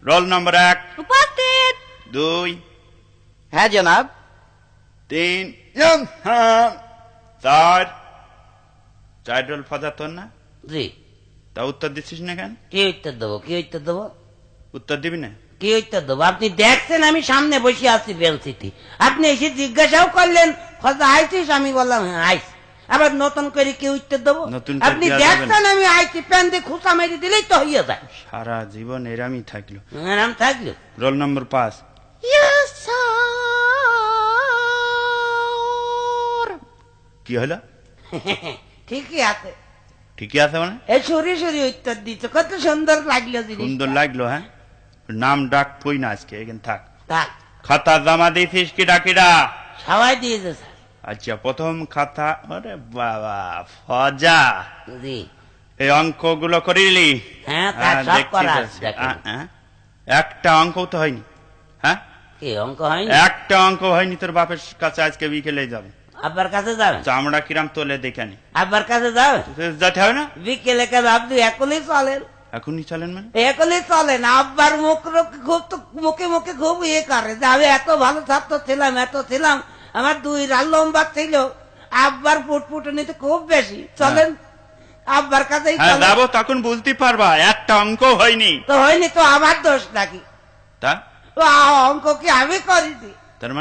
Roll number 1 উপস্থিত। 2 হ্যাঁ জনাব। 3 4 4 রোল ফজা তোর না? জি। তা উত্তর দিচ্ছিস না কেন? কি উত্তর দেবো? কি উত্তর দেবো? উত্তর দিবি না? কি উত্তর দেবো? আপনি দেখছেন আমি সামনে বসে আছি বেঞ্চিতে, আপনি এসে জিজ্ঞাসাও করলেন ফজা আইছিস, আমি বললাম হ্যাঁ আইছি। আবার নতুন করে কি উত্তর দেবো? নতুন করে আপনি কি আর দেবেন? দেখছেন আমি আইছি, প্যান দিয়ে খুঁচা মেরে দিলেই তো হইয়া যায়। সারা জীবন এরামই থাকলো। আরাম থাকলো। Roll number 5 yes sir. কি হলো? ঠিকই আছে। ঠিকই আছে মানে? এই সরি সরি উত্তর দিচ্ছে, কত সুন্দর লাগলো জিনিস। সুন্দর লাগলো। হ্যাঁ, নাম ডাক কই না আজকে, এখানে থাক। থাক। খাতা জমা দিয়েছিস কিডা কিডা? সবাই দিয়েছে স্যার। আচ্ছা, প্রথম খাতা। আরে বাবা ফজা, জি। এই অঙ্কগুলো করিলি? হ্যাঁ তা সব দেখছি, করা দেখছি। আছে, দেখেন। একটা অঙ্ক তো হয়নি। হ্যাঁ, কি অঙ্ক হয়নি? একটা অঙ্ক হয়নি। তোর বাপের কাছে আজকে বিকেলে যাবে। আব্বার কাছে যাবেন? চামড়া কিরাম তোলে দেখে নি। আব্বার কাছে যাবেন? যেতে হবে না? বিকেলে কাজ আপনি একলেই চলেন। এখনই চলেন মানে? একলেই চলেন। আব্বার মুখ খুব তো মুখে মুখে খুব ইয়ে করে যে আমি এত ভালো ছাত্র ছিলাম, এত ছিলাম, আমার 2 রাত লম্বা ছিল। আব্বার ফুটফুটনিতে খুব বেশি। চলেন আব্বার কাছেই হ্যাঁ চলেন। যাবো, তখন বুঝতে পারবা একটা অঙ্ক হয়নি। তো হয়নি তো আমার দোষ নাকি? তা অঙ্ক কি আমি করিনি?